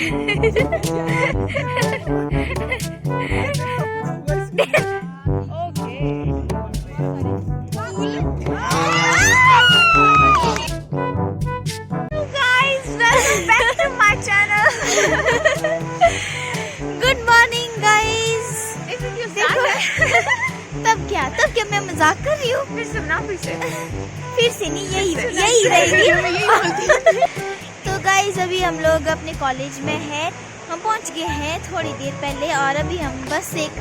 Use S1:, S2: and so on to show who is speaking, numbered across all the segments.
S1: Good morning guys. तब क्या मैं मजाक कर रही हूँ। फिर से नहीं, यही रहेगी। तो गाइस अभी हम लोग अपने कॉलेज में हैं। हम पहुंच गए हैं थोड़ी देर पहले और अभी हम बस एक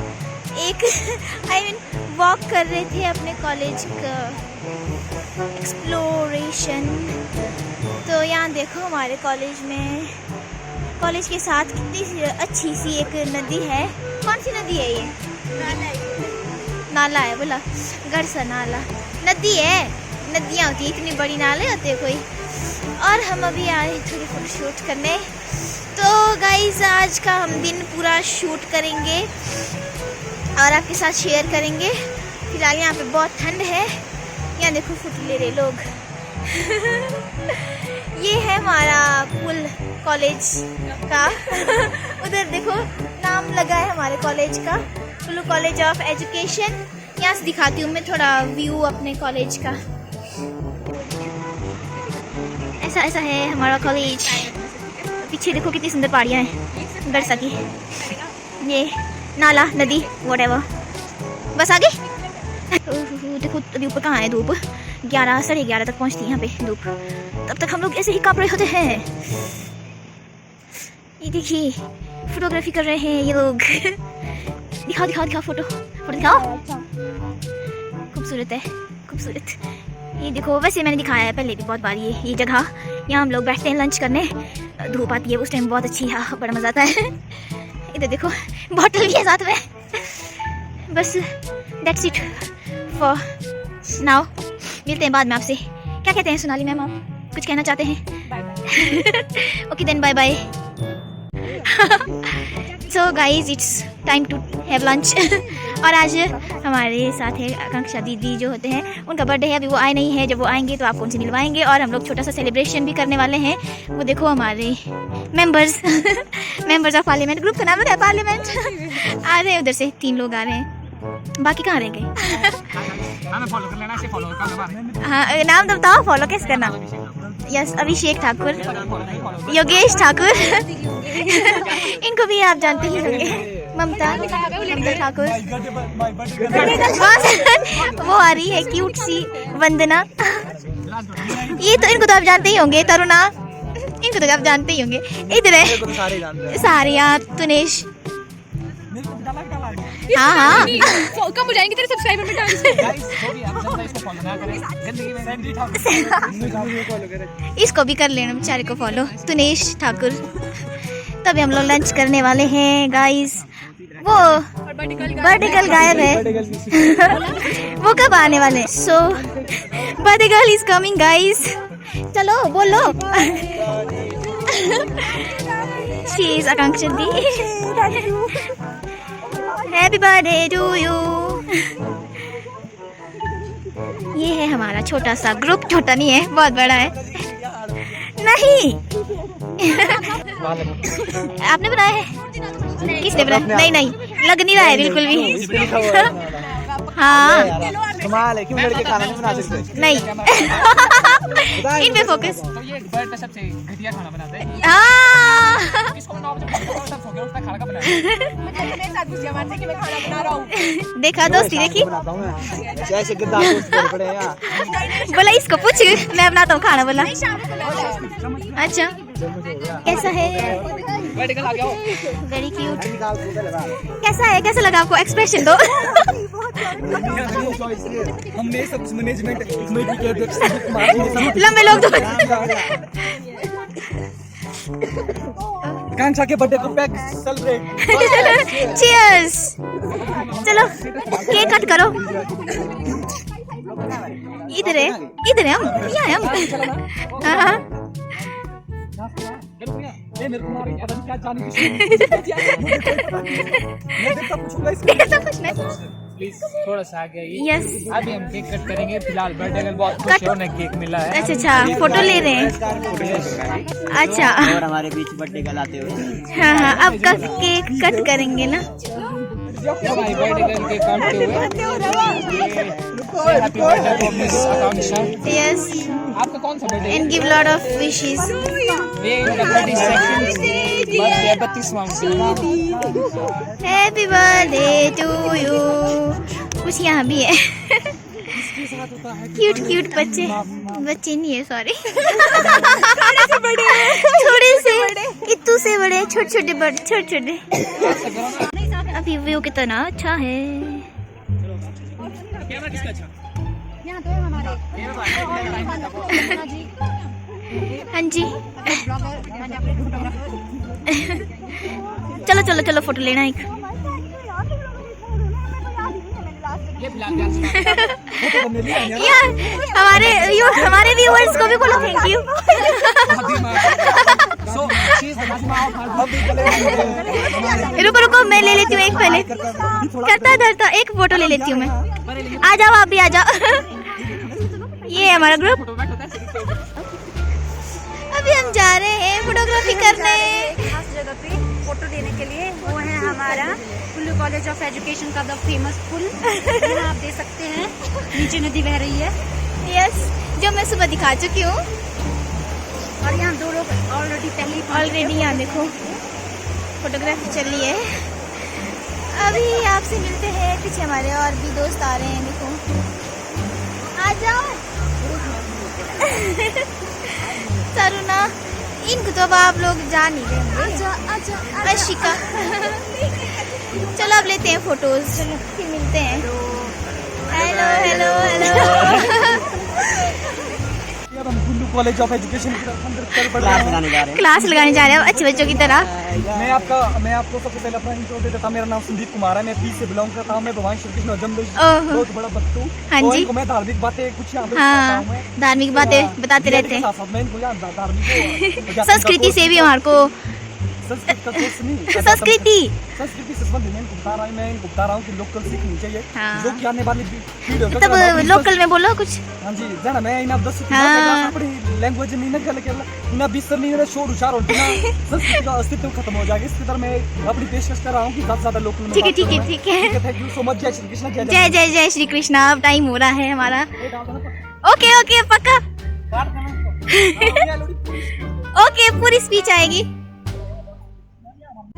S1: वॉक कर रहे थे अपने कॉलेज का एक्सप्लोरेशन। तो यहाँ देखो हमारे कॉलेज के साथ कितनी अच्छी सी एक नदी है। कौन सी नदी है ये? नाला है बोला, गरसा नाला नदी है। नदियाँ होती है, इतनी बड़ी नाले होते हैं कोई। और हम अभी आए थोड़ी फोटो शूट करने। तो गाइस आज का हम दिन पूरा शूट करेंगे और आपके साथ शेयर करेंगे। फिलहाल यहाँ पे बहुत ठंड है। यहाँ देखो फोटो ले रहे लोग। ये है हमारा पुल कॉलेज का। उधर देखो नाम लगा है हमारे कॉलेज का, कुल्लू कॉलेज ऑफ एजुकेशन। यहाँ से दिखाती हूँ मैं थोड़ा व्यू अपने कॉलेज का। ऐसा है हमारा कॉलेज। पीछे देखो कितनी सुंदर पहाड़ियाँ हैं गरसा की। ये नाला नदी व्हाटएवर। बस आगे देखो अभी ऊपर कहाँ है धूप। 11 साढ़े 11 तक पहुँचती है यहाँ पे धूप। तब तक हम लोग ऐसे ही काँप रहे होते हैं। ये देखिए फोटोग्राफी कर रहे हैं ये लोग। दिखाओ फोटो दिखाओ। खूबसूरत है, खूबसूरत। ये देखो वैसे मैंने दिखाया है पहले भी बहुत बार ये जगह। यहाँ हम लोग बैठते हैं लंच करने। धूप आती है उस टाइम बहुत अच्छी है, बड़ा मज़ा आता है। इधर देखो बॉटल भी है साथ में। बस दैट्स इट फॉर नाउ। मिलते हैं बाद में आपसे। क्या कहते हैं सोनाली मैम, आप कुछ कहना चाहते हैं? Okay then bye bye. So guys it's time to have lunch. और आज हमारे साथ है आकांक्षा दीदी जो होते हैं, उनका बर्थडे है। अभी वो आए नहीं है, जब वो आएंगे तो आपको उनसे मिलवाएंगे। और हम लोग छोटा सा सेलिब्रेशन भी करने वाले हैं। वो देखो हमारे मेंबर्स ऑफ पार्लियामेंट, ग्रुप का नाम है पार्लियामेंट। आ रहे हैं उधर से 3 लोग आ रहे हैं। बाकी कहाँ रह गए? हाँ नाम तो बताओ, फॉलो कैसे करना? यस अभिषेक ठाकुर, योगेश ठाकुर। इनको भी आप जानते ही होंगे। ममता ठाकुर। वो आ रही है क्यूट सी वंदना। ये तो इनको तो आप जानते ही होंगे। तरुणा, इनको तो आप जानते ही होंगे। इधर है सारिया, तुनेश। हाँ
S2: कम हो जाएंगे तेरे सब्सक्राइबर में डाल।
S1: इसको भी कर लेना बेचारे को फॉलो, तुनेश ठाकुर। तभी हम लोग लंच करने वाले हैं गाइस। वो बर्थडे गर्ल गायब है। वो कब आने वाले? So birthday girl is coming guys. चलो बोलो। She is Akanksha di. Happy birthday to you. ये है हमारा छोटा सा ग्रुप। छोटा नहीं है, बहुत बड़ा है। नहीं आपने बनाया है? किसने बनाया? नहीं लग नहीं रहा है बिल्कुल भी। हाँ
S3: क्यों लड़के खाना नहीं बना सकते?
S1: नहीं इन पे फोकस।
S2: तो ये बर्ड पे सबसे घटिया खाना बनाता है।
S1: हाँ
S2: किसको बनाओ जब सब सो गया उसका खाना का बनाया। मेरे साथ गुस्सा मारते कि मैं खाना बना रहा हूँ।
S1: देखा दोस्ती देखी।
S3: जैसे गद्दा दोस्त पड़े यार।
S1: बोला इसको पूछ, मैं बनाता हूँ खाना। बोला अच्छा कैसा है? Very cute. कैसा लगा आपको? एक्सप्रेशन दो।
S3: हमने सब मैनेजमेंट कमेटी के अध्यक्ष
S1: लंबे लोग तो।
S3: कांक्षा के बर्थडे को पैक सेलिब्रेट।
S1: चीयर्स। चलो केक कट करो। इधर है हम, यहाँ है हम। हाँ
S3: मेरे को मारी पता नहीं क्या जाने की। मैं देखता पूछूंगा इसको।
S1: सब कुछ नहीं।
S2: प्लीज थोड़ा सा आगे आइए।
S1: यस।
S2: अभी हम केक कट करेंगे, फिलहाल बर्थडे गर्ल बहुत खुश है, उन्हें केक मिला है।
S1: अच्छा अच्छा, फोटो ले रहे हैं। अच्छा
S3: और हमारे बीच बर्थडे कल आते हुए।
S1: हाँ हाँ, अब का केक कट करेंगे ना।
S2: हमारी बर्थडे गर्ल केक काटते हुए happy birthday to miss Akanksha.
S1: Yes,
S2: आपका कौन सा बर्थडे है?
S1: And give lot of wishes.
S2: ये इनका 32nd बर्थडे, 32वां।
S1: Happy birthday to you. कुछ यहाँ भी है। क्यूट क्यूट बच्चे, बच्चे नहीं है सॉरी, थोड़े से इतू से बड़े, छोटे छोटे बड़े, छोटे छोटे। अभी व्यू कितना अच्छा है।
S2: कैमरा किसका अच्छा?
S1: हाँ जी। चलो चलो चलो, फोटो लेना एक। यार हमारे व्यूअर्स को भी बोलो थैंक यू। रुको रुको, मैं ले लेती हूँ एक, पहले करता धरता एक फोटो ले लेती हूँ मैं। आ जाओ, आप भी आ जाओ। ये है हमारा ग्रुप। अभी हम जा रहे हैं फोटोग्राफी करने
S4: खास जगह पे फोटो देने के लिए। वो है हमारा कुल्लू कॉलेज ऑफ एजुकेशन का द फेमस पुल। यहाँ आप देख सकते हैं, नीचे नदी बह रही है।
S1: यस, जो मैं सुबह दिखा चुकी हूँ।
S4: और यहाँ दो लोग
S1: ऑलरेडी यहाँ देखो फोटोग्राफी चल रही है। अभी आपसे मिलते हैं, पीछे हमारे और भी दोस्त आ रहे हैं। देखो, आ जाओ। तरुणा, इनको तो अब आप लोग जान ही रहे होंगे। अर्शिका। चलो अब लेते हैं फोटोज, फिर मिलते हैं। Hello hello hello.
S3: हम Kullu college of education class लगाने जा रहे हैं।
S1: क्लास लगाने जा रहे हैं अच्छे बच्चों की तरह।
S3: मैं आपको सबसे पहले अपना इंट्रो दे देता हूं। मेरा नाम संदीप कुमार है, मैं पी से बिलोंग करता हूं। मैं भगवान श्री कृष्ण जन्मदिन बहुत बड़ा भक्त हूं।
S1: हाँ जी।
S3: इनको मैं धार्मिक बातें कुछ यहाँ पे
S1: हाँ, धार्मिक बातें बताते रहते हैं।
S3: मैं इनको यहाँ धार्मिक
S1: संस्कृति से भी हमारे को
S3: संस्कृत का कोर्स नहीं,
S1: संस्कृति
S3: से संबंधित मैं इनको बता रहा हूँ कि लोकल सीखनी चाहिए।
S1: हाँ।
S3: जो कि आने वाली पीढ़ी
S1: तब लोकल में बोलो कुछ।
S3: हाँ जी, जाना मैं इन 10
S1: हाँ।
S3: अपनी लैंग्वेज में ना गल कर इन 20 नहीं शोर उछार होते ना, संस्कृति का अस्तित्व खत्म हो जाएगा। इसकी तरह मैं अपनी पेशकश कर रहा हूँ कि ज्यादा लोकल में।
S1: ठीक है ठीक है ठीक है।
S3: Thank you so much. जय श्री कृष्ण।
S1: जय जय जय श्री कृष्णा। अब टाइम हो रहा है हमारा। ओके ओके पक्का। ओके, पूरी स्पीच आएगी।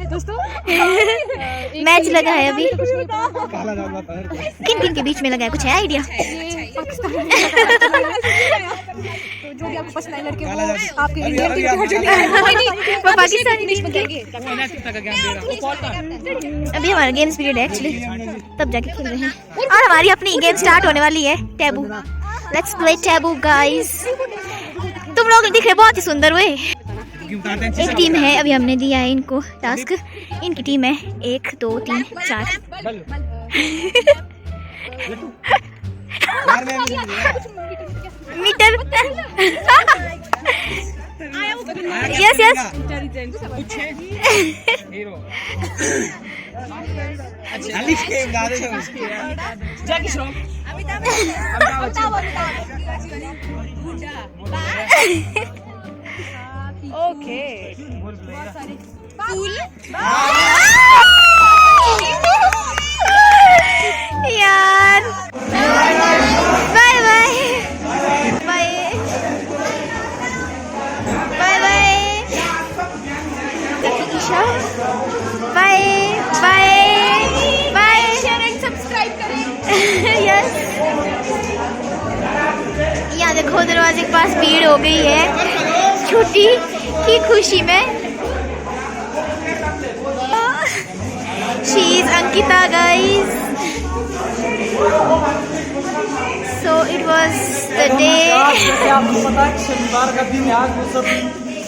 S4: दोस्तों
S1: मैच लगा है अभी।
S3: काला जाऊंगा
S1: किन किन के बीच में लगा है, कुछ है आइडिया?
S4: तो जो भी आपको पसंद आए लड़के वो आपके इंडियन टीम के जो
S1: वो पाकिस्तानी
S4: इंग्लिश में कहेंगे।
S1: अभी हमारा गेम्स पीरियड है एक्चुअली, तब जाके खेल रहे हैं। और हमारी अपनी गेम स्टार्ट होने वाली है, taboo. Let's play taboo guys. तुम लोग दिख रहे बहुत ही सुंदर हुए। एक टीम है, अभी हमने दिया है इनको टास्क। इनकी टीम है 1 2 3 4। मीटर। Yes yes.
S4: ओके
S1: यार bye bye bye bye bye. Isha bye bye bye. Share and subscribe करें। यस। यहाँ देखो दरवाजे के पास भीड़ हो गई है छुट्टी की खुशी में। She is Ankita guys. So it was the day.
S3: जैसे आपको पता है शनिवार का दिन है आज, वो सब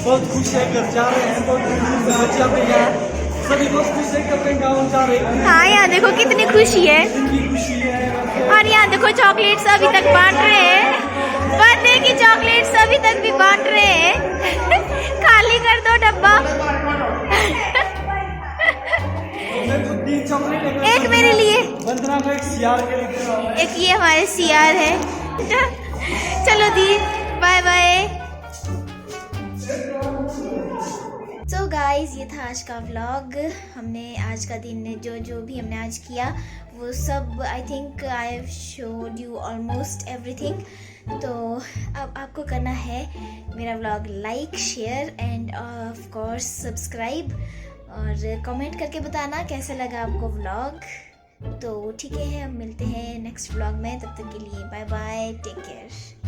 S3: बहुत खुश है, घर जा रहे हैं, बहुत बच्चे अपने यहाँ सभी बहुत खुश है कि अपने गाँव जा रहे हैं।
S1: हाँ, यहाँ देखो कितनी खुशी है।
S3: इनकी खुशी है।
S1: और यहाँ देखो चॉकलेट्स अभी तक बांट रहे हैं। बर्थडे की चॉकलेट्स अभी तक भी बांट रहे हैं। खाली कर दो डब्बा।
S3: मैं तो 3 चॉकलेट लेकर
S1: एक मेरे लिए।
S3: वंदना को एक सीआर के लिखे हुए हैं।
S1: एक ये हमारे सीआर है। चलो दी, बाय बाय। सो गाइज, ये था आज का व्लॉग। हमने आज का दिन जो भी हमने आज किया वो सब I think I have showed you almost everything. तो अब आपको करना है मेरा vlog like, share end of course subscribe, और कमेंट करके बताना कैसा लगा आपको व्लॉग। तो ठीक है, हम मिलते हैं नेक्स्ट व्लॉग में। तब तक के लिए बाय बाय, टेक केयर।